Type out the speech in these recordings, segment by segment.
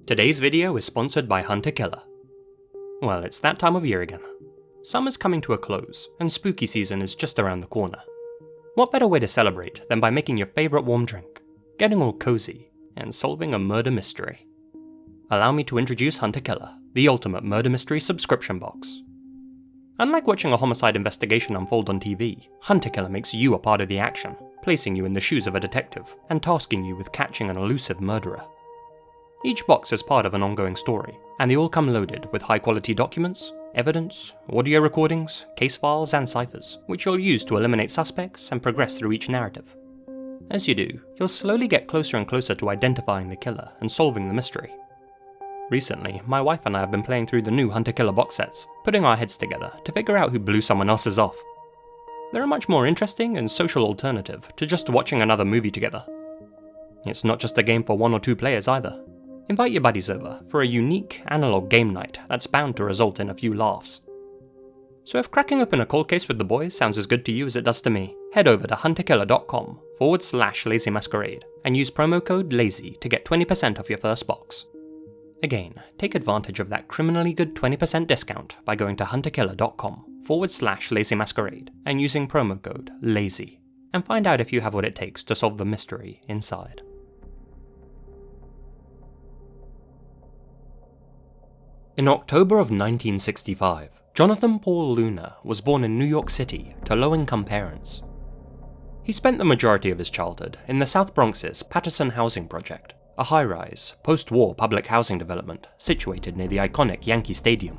Today's video is sponsored by Hunter Killer. Well, it's that time of year again. Summer's coming to a close, and spooky season is just around the corner. What better way to celebrate than by making your favourite warm drink, getting all cozy, and solving a murder mystery? Allow me to introduce Hunter Killer, the ultimate murder mystery subscription box. Unlike watching a homicide investigation unfold on TV, Hunter Killer makes you a part of the action, placing you in the shoes of a detective, and tasking you with catching an elusive murderer. Each box is part of an ongoing story, and they all come loaded with high-quality documents, evidence, audio recordings, case files, and ciphers, which you'll use to eliminate suspects and progress through each narrative. As you do, you'll slowly get closer and closer to identifying the killer and solving the mystery. Recently, my wife and I have been playing through the new Hunter Killer box sets, putting our heads together to figure out who blew someone else's off. They're a much more interesting and social alternative to just watching another movie together. It's not just a game for 1 or 2 players either. Invite your buddies over for a unique, analog game night that's bound to result in a few laughs. So if cracking open a cold case with the boys sounds as good to you as it does to me, head over to hunterkiller.com/lazymasquerade and use promo code LAZY to get 20% off your first box. Again, take advantage of that criminally good 20% discount by going to hunterkiller.com/lazymasquerade and using promo code LAZY, and find out if you have what it takes to solve the mystery inside. In October of 1965, Johnathan Paul Luna was born in New York City to low-income parents. He spent the majority of his childhood in the South Bronx's Patterson Housing Project, a high-rise, post-war public housing development situated near the iconic Yankee Stadium.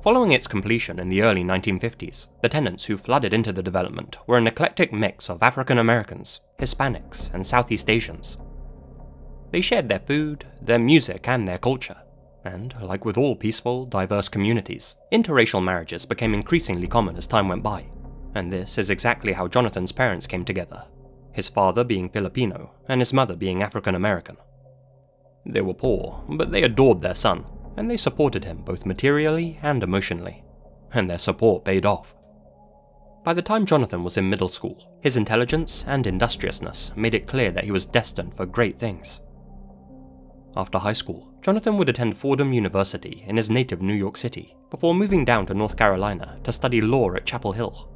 Following its completion in the early 1950s, the tenants who flooded into the development were an eclectic mix of African Americans, Hispanics, and Southeast Asians. They shared their food, their music, and their culture, and, like with all peaceful, diverse communities, interracial marriages became increasingly common as time went by, and this is exactly how Johnathan's parents came together. His father being Filipino, and his mother being African American. They were poor, but they adored their son, and they supported him both materially and emotionally, and their support paid off. By the time Johnathan was in middle school, his intelligence and industriousness made it clear that he was destined for great things. After high school, Johnathan would attend Fordham University in his native New York City, before moving down to North Carolina to study law at Chapel Hill.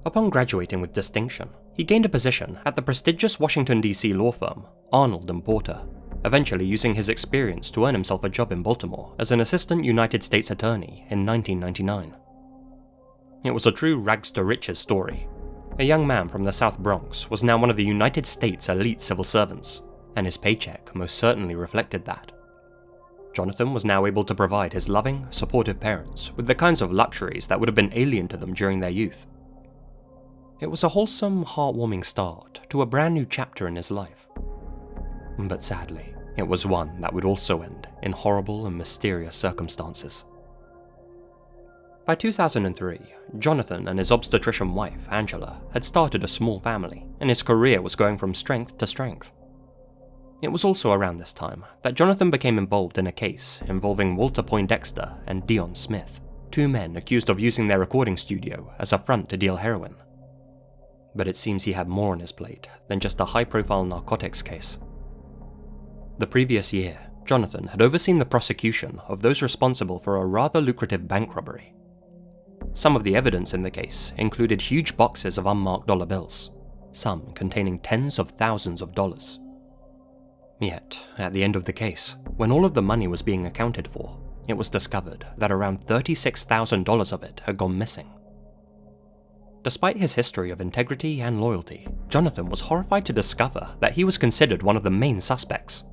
Upon graduating with distinction, he gained a position at the prestigious Washington, D.C. law firm, Arnold & Porter, eventually using his experience to earn himself a job in Baltimore as an assistant United States attorney in 1999. It was a true rags-to-riches story. A young man from the South Bronx was now one of the United States' elite civil servants, and his paycheck most certainly reflected that. Johnathan was now able to provide his loving, supportive parents with the kinds of luxuries that would have been alien to them during their youth. It was a wholesome, heartwarming start to a brand new chapter in his life. But sadly, it was one that would also end in horrible and mysterious circumstances. By 2003, Johnathan and his obstetrician wife, Angela, had started a small family, and his career was going from strength to strength. It was also around this time that Johnathan became involved in a case involving Walter Poindexter and Dion Smith, 2 men accused of using their recording studio as a front to deal heroin. But it seems he had more on his plate than just a high-profile narcotics case. The previous year, Johnathan had overseen the prosecution of those responsible for a rather lucrative bank robbery. Some of the evidence in the case included huge boxes of unmarked dollar bills, some containing tens of thousands of dollars. Yet, at the end of the case, when all of the money was being accounted for, it was discovered that around $36,000 of it had gone missing. Despite his history of integrity and loyalty, Johnathan was horrified to discover that he was considered one of the main suspects.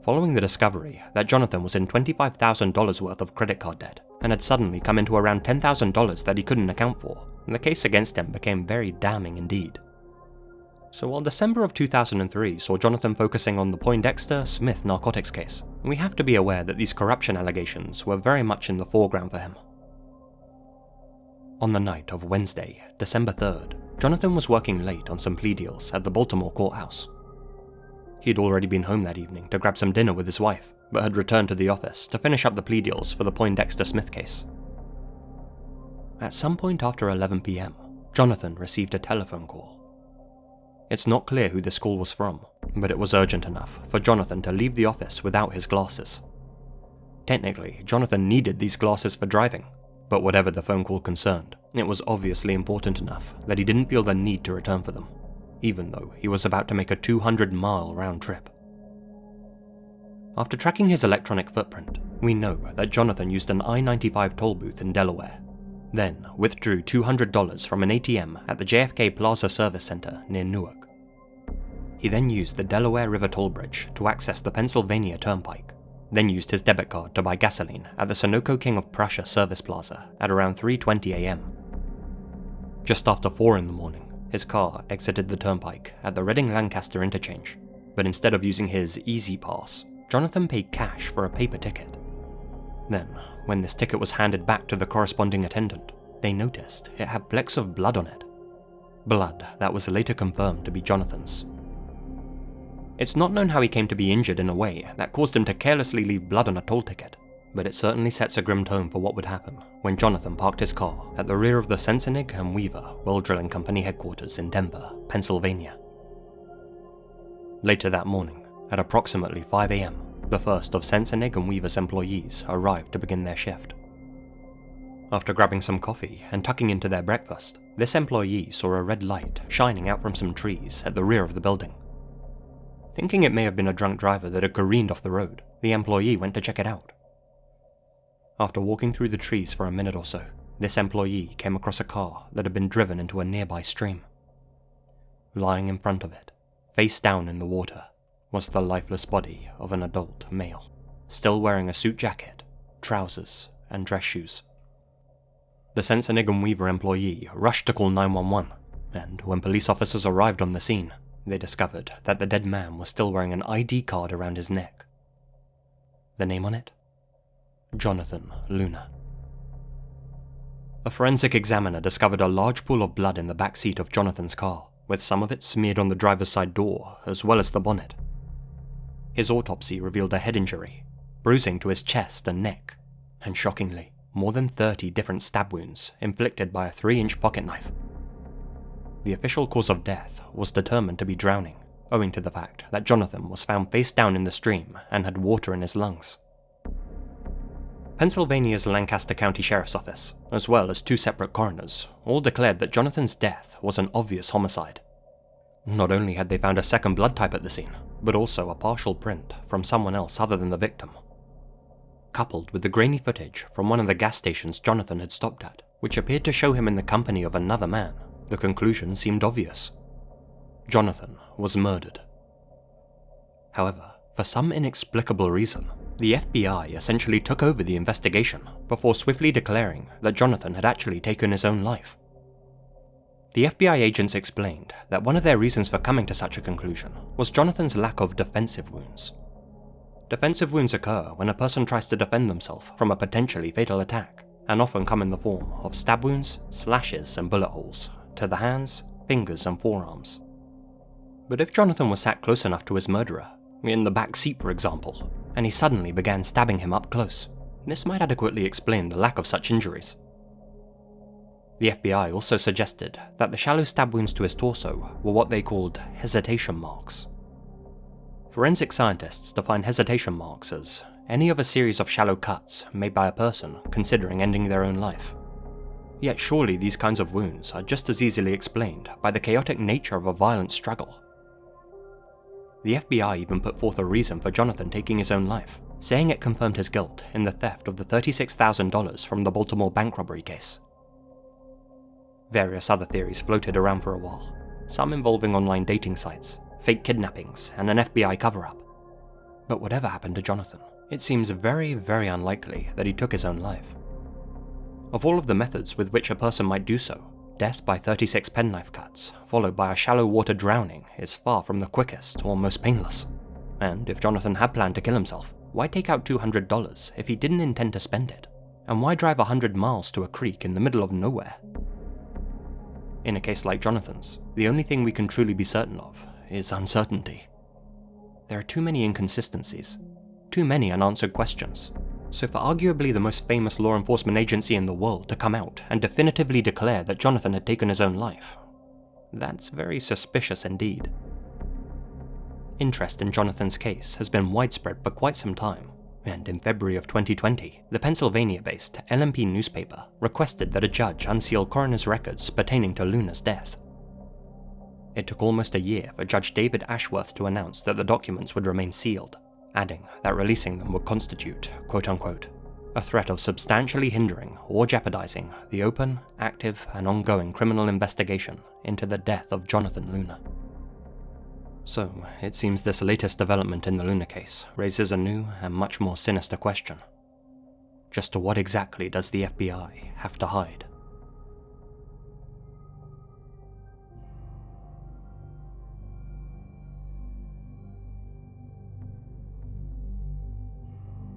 Following the discovery that Johnathan was in $25,000 worth of credit card debt and had suddenly come into around $10,000 that he couldn't account for, the case against him became very damning indeed. So while December of 2003 saw Johnathan focusing on the Poindexter-Smith narcotics case, we have to be aware that these corruption allegations were very much in the foreground for him. On the night of Wednesday, December 3rd, Johnathan was working late on some plea deals at the Baltimore courthouse. He'd already been home that evening to grab some dinner with his wife, but had returned to the office to finish up the plea deals for the Poindexter-Smith case. At some point after 11 PM, Johnathan received a telephone call. It's not clear who this call was from, but it was urgent enough for Johnathan to leave the office without his glasses. Technically, Johnathan needed these glasses for driving, but whatever the phone call concerned, it was obviously important enough that he didn't feel the need to return for them, even though he was about to make a 200-mile round trip. After tracking his electronic footprint, we know that Johnathan used an I-95 toll booth in Delaware, then withdrew $200 from an ATM at the JFK Plaza Service Center near Newark. He then used the Delaware River toll bridge to access the Pennsylvania Turnpike, then used his debit card to buy gasoline at the Sunoco King of Prussia Service Plaza at around 3:20 a.m. Just after 4 in the morning, his car exited the turnpike at the Reading-Lancaster interchange, but instead of using his Easy Pass, Johnathan paid cash for a paper ticket. Then, when this ticket was handed back to the corresponding attendant, they noticed it had flecks of blood on it. Blood that was later confirmed to be Johnathan's. It's not known how he came to be injured in a way that caused him to carelessly leave blood on a toll ticket, but it certainly sets a grim tone for what would happen when Johnathan parked his car at the rear of the Sensenig and Weaver Well Drilling Company headquarters in Denver, Pennsylvania. Later that morning, at approximately 5 a.m., the first of Sensenig and Weaver's employees arrived to begin their shift. After grabbing some coffee and tucking into their breakfast, this employee saw a red light shining out from some trees at the rear of the building. Thinking it may have been a drunk driver that had careened off the road, the employee went to check it out. After walking through the trees for a minute or so, this employee came across a car that had been driven into a nearby stream. Lying in front of it, face down in the water, was the lifeless body of an adult male, still wearing a suit jacket, trousers, and dress shoes. The Sensenig and Weaver employee rushed to call 911, and when police officers arrived on the scene, they discovered that the dead man was still wearing an ID card around his neck. The name on it? Johnathan Luna. A forensic examiner discovered a large pool of blood in the back seat of Jonathan's car, with some of it smeared on the driver's side door as well as the bonnet. His autopsy revealed a head injury, bruising to his chest and neck, and shockingly, more than 30 different stab wounds inflicted by a 3-inch pocket knife. The official cause of death was determined to be drowning, owing to the fact that Johnathan was found face down in the stream and had water in his lungs. Pennsylvania's Lancaster County Sheriff's Office, as well as 2 separate coroners, all declared that Jonathan's death was an obvious homicide. Not only had they found a second blood type at the scene, but also a partial print from someone else other than the victim. Coupled with the grainy footage from one of the gas stations Johnathan had stopped at, which appeared to show him in the company of another man, the conclusion seemed obvious. Johnathan was murdered. However, for some inexplicable reason, the FBI essentially took over the investigation before swiftly declaring that Johnathan had actually taken his own life. The FBI agents explained that one of their reasons for coming to such a conclusion was Jonathan's lack of defensive wounds. Defensive wounds occur when a person tries to defend themselves from a potentially fatal attack, and often come in the form of stab wounds, slashes, and bullet holes to the hands, fingers, and forearms. But if Johnathan was sat close enough to his murderer, in the back seat for example, and he suddenly began stabbing him up close, this might adequately explain the lack of such injuries. The FBI also suggested that the shallow stab wounds to his torso were what they called hesitation marks. Forensic scientists define hesitation marks as any of a series of shallow cuts made by a person considering ending their own life. Yet surely these kinds of wounds are just as easily explained by the chaotic nature of a violent struggle. The FBI even put forth a reason for Johnathan taking his own life, saying it confirmed his guilt in the theft of the $36,000 from the Baltimore bank robbery case. Various other theories floated around for a while, some involving online dating sites, fake kidnappings, and an FBI cover-up. But whatever happened to Johnathan, it seems very, very unlikely that he took his own life. Of all of the methods with which a person might do so, death by 36 penknife cuts, followed by a shallow water drowning, is far from the quickest or most painless. And if Johnathan had planned to kill himself, why take out $200 if he didn't intend to spend it? And why drive 100 miles to a creek in the middle of nowhere? In a case like Jonathan's, the only thing we can truly be certain of is uncertainty. There are too many inconsistencies, too many unanswered questions. So for arguably the most famous law enforcement agency in the world to come out and definitively declare that Johnathan had taken his own life, that's very suspicious indeed. Interest in Johnathan's case has been widespread for quite some time, and in February of 2020, the Pennsylvania-based LMP newspaper requested that a judge unseal coroner's records pertaining to Luna's death. It took almost a year for Judge David Ashworth to announce that the documents would remain sealed, adding that releasing them would constitute, quote-unquote, a threat of substantially hindering or jeopardizing the open, active, and ongoing criminal investigation into the death of Johnathan Luna. So, it seems this latest development in the Luna case raises a new and much more sinister question. Just what exactly does the FBI have to hide?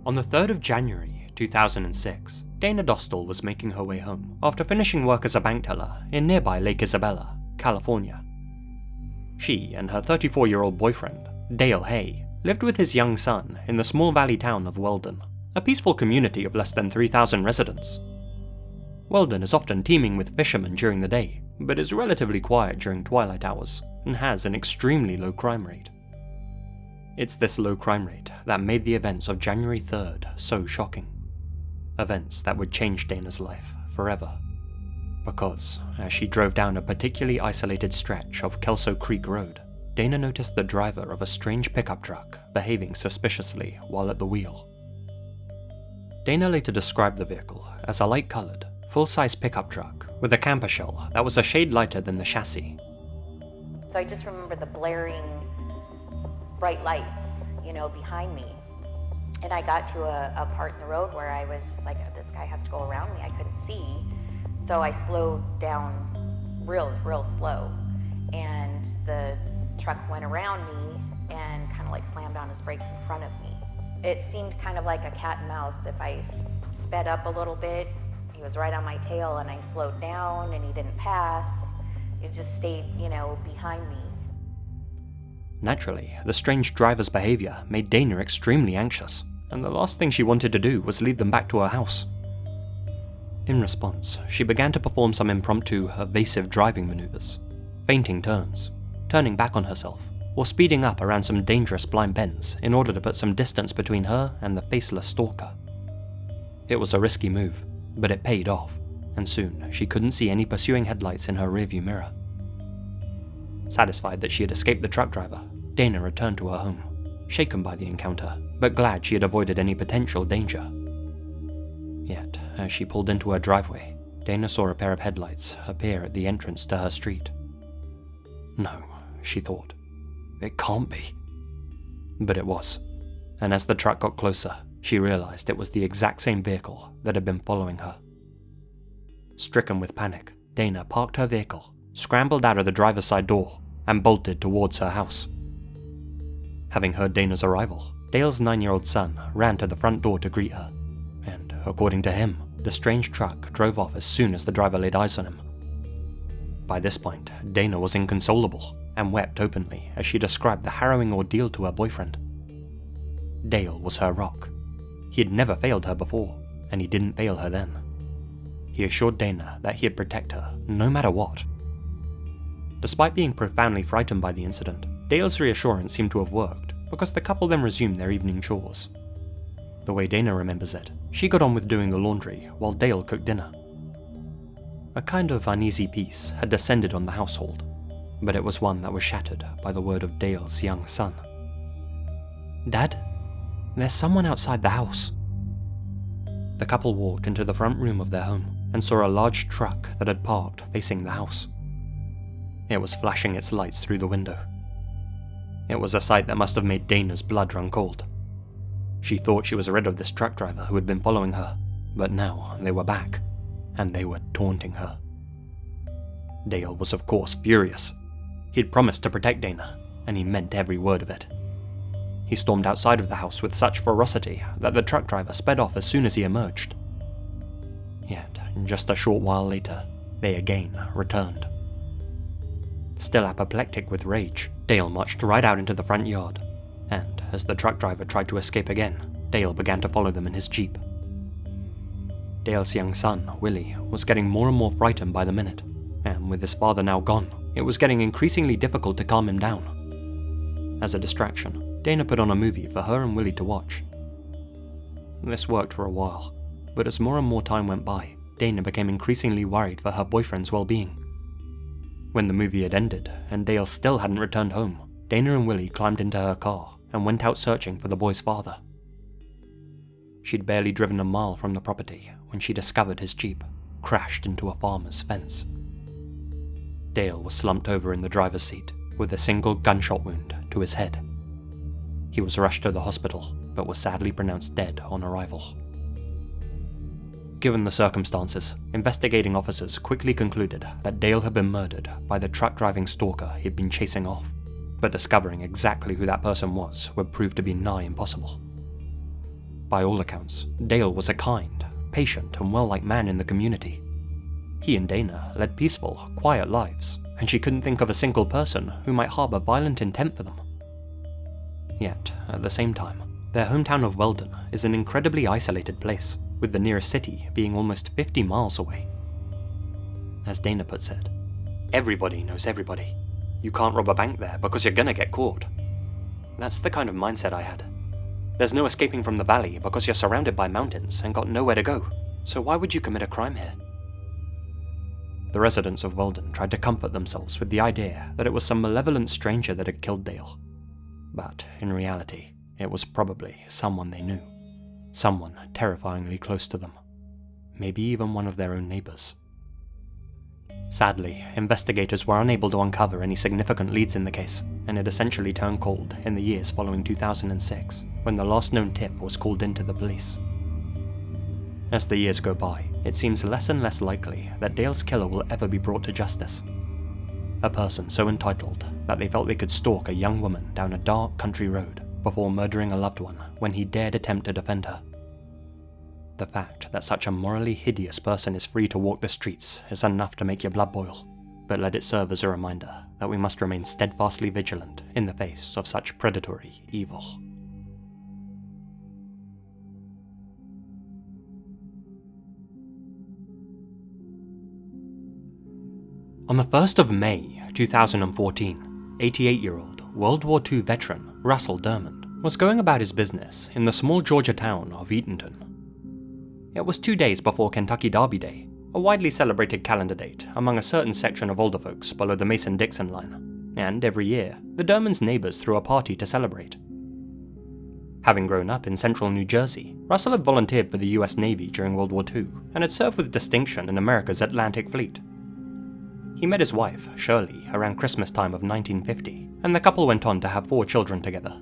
On the 3rd of January 2006, Dana Dostal was making her way home after finishing work as a bank teller in nearby Lake Isabella, California. She and her 34-year-old boyfriend, Dale Hay, lived with his young son in the small valley town of Weldon, a peaceful community of less than 3,000 residents. Weldon is often teeming with fishermen during the day, but is relatively quiet during twilight hours and has an extremely low crime rate. It's this low crime rate that made the events of January 3rd so shocking. Events that would change Dana's life forever. Because, as she drove down a particularly isolated stretch of Kelso Creek Road, Dana noticed the driver of a strange pickup truck behaving suspiciously while at the wheel. Dana later described the vehicle as a light-coloured, full-size pickup truck with a camper shell that was a shade lighter than the chassis. So I just remember the blaring bright lights, behind me. And I got to a part in the road where I was just like, this guy has to go around me, I couldn't see. So I slowed down real slow. And the truck went around me and kind of like slammed on his brakes in front of me. It seemed kind of like a cat and mouse. If I sped up a little bit, he was right on my tail, and I slowed down and he didn't pass. It just stayed, behind me. Naturally, the strange driver's behaviour made Dana extremely anxious, and the last thing she wanted to do was lead them back to her house. In response, she began to perform some impromptu, evasive driving manoeuvres, feinting turns, turning back on herself, or speeding up around some dangerous blind bends in order to put some distance between her and the faceless stalker. It was a risky move, but it paid off, and soon she couldn't see any pursuing headlights in her rearview mirror. Satisfied that she had escaped the truck driver, Dana returned to her home, shaken by the encounter, but glad she had avoided any potential danger. Yet, as she pulled into her driveway, Dana saw a pair of headlights appear at the entrance to her street. No, she thought. It can't be. But it was, and as the truck got closer, she realized it was the exact same vehicle that had been following her. Stricken with panic, Dana parked her vehicle, scrambled out of the driver's side door, and bolted towards her house. Having heard Dana's arrival, Dale's 9-year-old son ran to the front door to greet her, and, according to him, the strange truck drove off as soon as the driver laid eyes on him. By this point, Dana was inconsolable, and wept openly as she described the harrowing ordeal to her boyfriend. Dale was her rock. He had never failed her before, and he didn't fail her then. He assured Dana that he'd protect her, no matter what. Despite being profoundly frightened by the incident, Dale's reassurance seemed to have worked, because the couple then resumed their evening chores. The way Dana remembers it, she got on with doing the laundry while Dale cooked dinner. A kind of uneasy peace had descended on the household, but it was one that was shattered by the word of Dale's young son. "Dad, there's someone outside the house." The couple walked into the front room of their home and saw a large truck that had parked facing the house. It was flashing its lights through the window. It was a sight that must have made Dana's blood run cold. She thought she was rid of this truck driver who had been following her, but now they were back, and they were taunting her. Dale was of course furious. He'd promised to protect Dana, and he meant every word of it. He stormed outside of the house with such ferocity that the truck driver sped off as soon as he emerged. Yet, just a short while later, they again returned. Still apoplectic with rage, Dale marched right out into the front yard, and as the truck driver tried to escape again, Dale began to follow them in his Jeep. Dale's young son, Willie, was getting more and more frightened by the minute, and with his father now gone, it was getting increasingly difficult to calm him down. As a distraction, Dana put on a movie for her and Willie to watch. This worked for a while, but as more and more time went by, Dana became increasingly worried for her boyfriend's well-being. When the movie had ended and Dale still hadn't returned home, Dana and Willie climbed into her car and went out searching for the boy's father. She'd barely driven a mile from the property when she discovered his Jeep crashed into a farmer's fence. Dale was slumped over in the driver's seat with a single gunshot wound to his head. He was rushed to the hospital, but was sadly pronounced dead on arrival. Given the circumstances, investigating officers quickly concluded that Dale had been murdered by the truck-driving stalker he'd been chasing off, but discovering exactly who that person was would prove to be nigh impossible. By all accounts, Dale was a kind, patient, and well-liked man in the community. He and Dana led peaceful, quiet lives, and she couldn't think of a single person who might harbour violent intent for them. Yet, at the same time, their hometown of Weldon is an incredibly isolated place, with the nearest city being almost 50 miles away. As Dana puts it, everybody knows everybody. You can't rob a bank there because you're gonna get caught. That's the kind of mindset I had. There's no escaping from the valley because you're surrounded by mountains and got nowhere to go, so why would you commit a crime here? The residents of Weldon tried to comfort themselves with the idea that it was some malevolent stranger that had killed Dale. But in reality, it was probably someone they knew. Someone terrifyingly close to them. Maybe even one of their own neighbours. Sadly, investigators were unable to uncover any significant leads in the case, and it essentially turned cold in the years following 2006, when the last known tip was called into the police. As the years go by, it seems less and less likely that Dale's killer will ever be brought to justice. A person so entitled that they felt they could stalk a young woman down a dark country road before murdering a loved one when he dared attempt to defend her. The fact that such a morally hideous person is free to walk the streets is enough to make your blood boil, but let it serve as a reminder that we must remain steadfastly vigilant in the face of such predatory evil. On the 1st of May 2014, 88-year-old World War II veteran Russell Dermond was going about his business in the small Georgia town of Eatonton. It was 2 days before Kentucky Derby Day, a widely celebrated calendar date among a certain section of older folks below the Mason-Dixon line, and every year, the Dermonds' neighbours threw a party to celebrate. Having grown up in central New Jersey, Russell had volunteered for the US Navy during World War II and had served with distinction in America's Atlantic Fleet. He met his wife, Shirley, around Christmas time of 1950, and the couple went on to have 4 children together.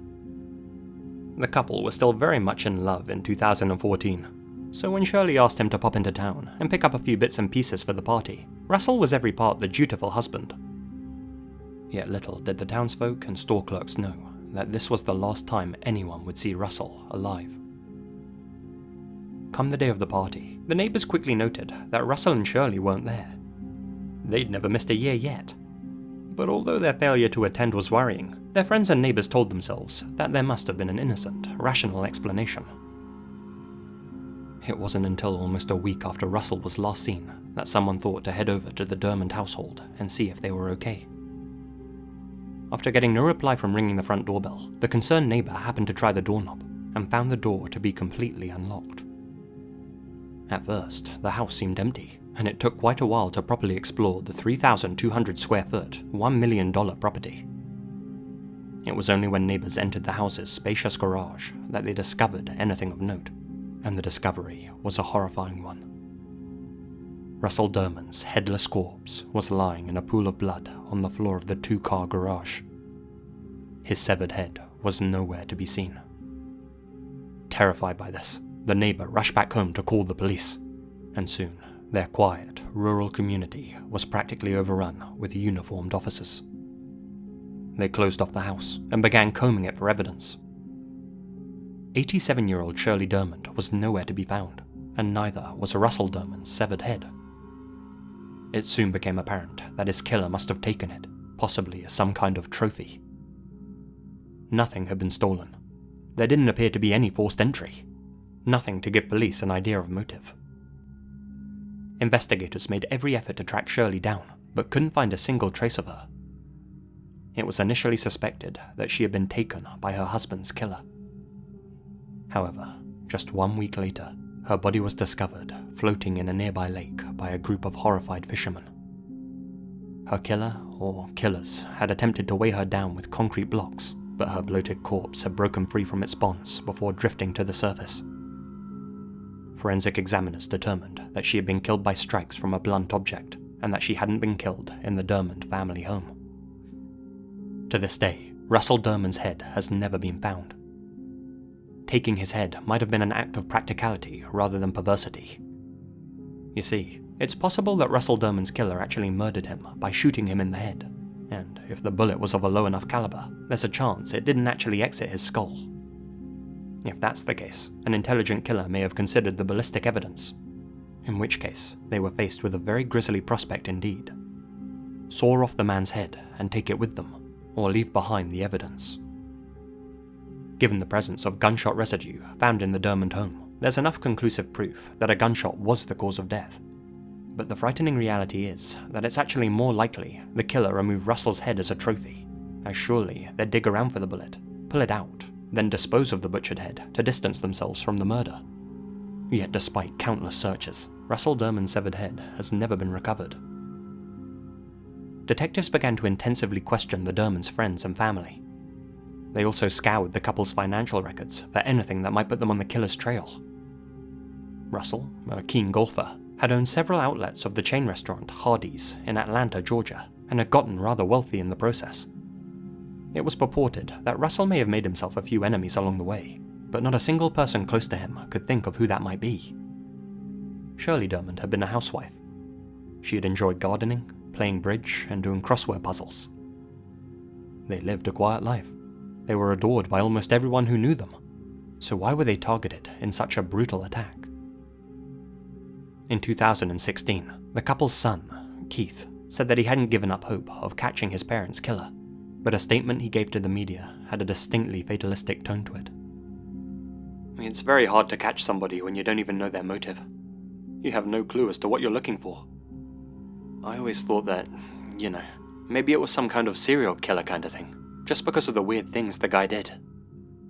The couple was still very much in love in 2014, so when Shirley asked him to pop into town and pick up a few bits and pieces for the party, Russell was every part the dutiful husband. Yet little did the townsfolk and store clerks know that this was the last time anyone would see Russell alive. Come the day of the party, the neighbours quickly noted that Russell and Shirley weren't there. They'd never missed a year yet. But although their failure to attend was worrying, their friends and neighbours told themselves that there must have been an innocent, rational explanation. It wasn't until almost a week after Russell was last seen that someone thought to head over to the Dermond household and see if they were okay. After getting no reply from ringing the front doorbell, the concerned neighbour happened to try the doorknob and found the door to be completely unlocked. At first, the house seemed empty, and it took quite a while to properly explore the 3,200 square foot, $1 million property. It was only when neighbours entered the house's spacious garage that they discovered anything of note, and the discovery was a horrifying one. Russell Dermond's headless corpse was lying in a pool of blood on the floor of the 2-car garage. His severed head was nowhere to be seen. Terrified by this, the neighbour rushed back home to call the police, and soon their quiet, rural community was practically overrun with uniformed officers. They closed off the house and began combing it for evidence. 87-year-old Shirley Dermond was nowhere to be found, and neither was Russell Dermond's severed head. It soon became apparent that his killer must have taken it, possibly as some kind of trophy. Nothing had been stolen. There didn't appear to be any forced entry. Nothing to give police an idea of motive. Investigators made every effort to track Shirley down, but couldn't find a single trace of her. it was initially suspected that she had been taken by her husband's killer. However, just 1 week later, her body was discovered floating in a nearby lake by a group of horrified fishermen. Her killer, or killers, had attempted to weigh her down with concrete blocks, but her bloated corpse had broken free from its bonds before drifting to the surface. Forensic examiners determined that she had been killed by strikes from a blunt object, and that she hadn't been killed in the Dermond family home. To this day, Russell Dermond's head has never been found. Taking his head might have been an act of practicality rather than perversity. You see, it's possible that Russell Dermond's killer actually murdered him by shooting him in the head, and if the bullet was of a low enough caliber, there's a chance it didn't actually exit his skull. If that's the case, an intelligent killer may have considered the ballistic evidence, in which case they were faced with a very grisly prospect indeed. Saw off the man's head and take it with them, or leave behind the evidence. Given the presence of gunshot residue found in the Dermond home, there's enough conclusive proof that a gunshot was the cause of death. But the frightening reality is that it's actually more likely the killer removed Russell's head as a trophy, as surely they'd dig around for the bullet, pull it out, then dispose of the butchered head to distance themselves from the murder. Yet despite countless searches, Russell Dermond's severed head has never been recovered. Detectives began to intensively question the Dermonds' friends and family. They also scoured the couple's financial records for anything that might put them on the killer's trail. Russell, a keen golfer, had owned several outlets of the chain restaurant Hardee's in Atlanta, Georgia, and had gotten rather wealthy in the process. It was purported that Russell may have made himself a few enemies along the way, but not a single person close to him could think of who that might be. Shirley Dermond had been a housewife. She had enjoyed gardening, playing bridge, and doing crossword puzzles. They lived a quiet life. They were adored by almost everyone who knew them, so why were they targeted in such a brutal attack? In 2016, the couple's son, Keith, said that he hadn't given up hope of catching his parents' killer, but a statement he gave to the media had a distinctly fatalistic tone to it. "It's very hard to catch somebody when you don't even know their motive. You have no clue as to what you're looking for. I always thought that, maybe it was some kind of serial killer kind of thing, just because of the weird things the guy did.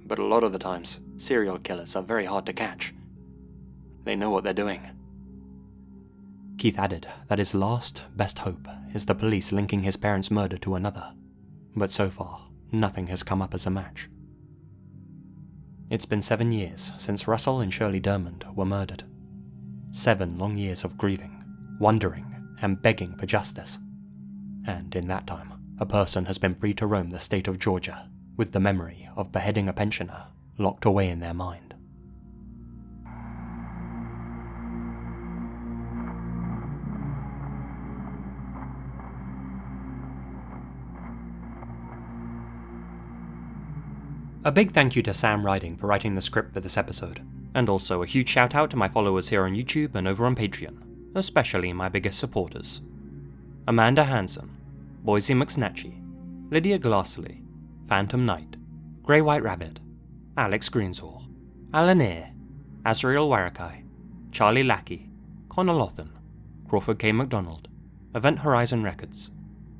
But a lot of the times, serial killers are very hard to catch. They know what they're doing." Keith added that his last, best hope is the police linking his parents' murder to another, but so far, nothing has come up as a match. It's been 7 years since Russell and Shirley Dermond were murdered. 7 long years of grieving, wondering, and begging for justice. And in that time, a person has been free to roam the state of Georgia, with the memory of beheading a pensioner locked away in their mind. A big thank you to Sam Riding for writing the script for this episode, and also a huge shout out to my followers here on YouTube and over on Patreon, especially my biggest supporters: Amanda Hanson, Boise McSnatchy, Lydia Glassley, Phantom Knight, GreyWhiteRabbit, Alex Greensall, Alunír, Azrael Warakai, Charlie Lackey, Connor Louthan, Crawford K. McDonald, Event Horizon Records,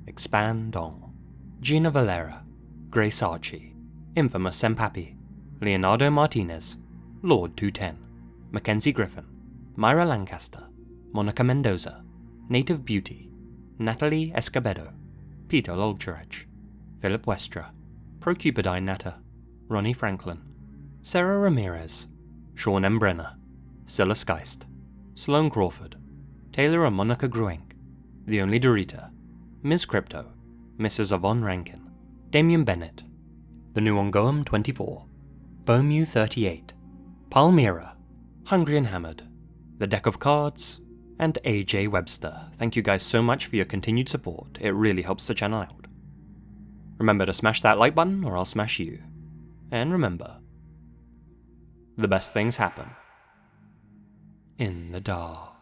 Expand Dong, Gina Valera, Gracearchie, Infamous-senpapi, Leonardo Martinez, Lord 210, Mackenzie Griffin, Mira Lancaster, Monica Mendoza, Native Beauty, Natalie Escobedo, Peter Lolgerich, Philip Westra, Procupidine Natter, Ronnie Franklin, Sarah Ramirez, Sean M. Brenner, Silas Geist, Sloane Crawford, Taylor&Monica Gruenk, The Only Dorita, Ms. Crypto, Mrs. Yvonne Rankin, Damien Bennett, The New Ongoum 24, Bomu 38, Palmyra, Hungry and Hammered, The Deck of Cards, and AJ Webster. Thank you guys so much for your continued support, it really helps the channel out. Remember to smash that like button or I'll smash you. And remember, the best things happen in the dark.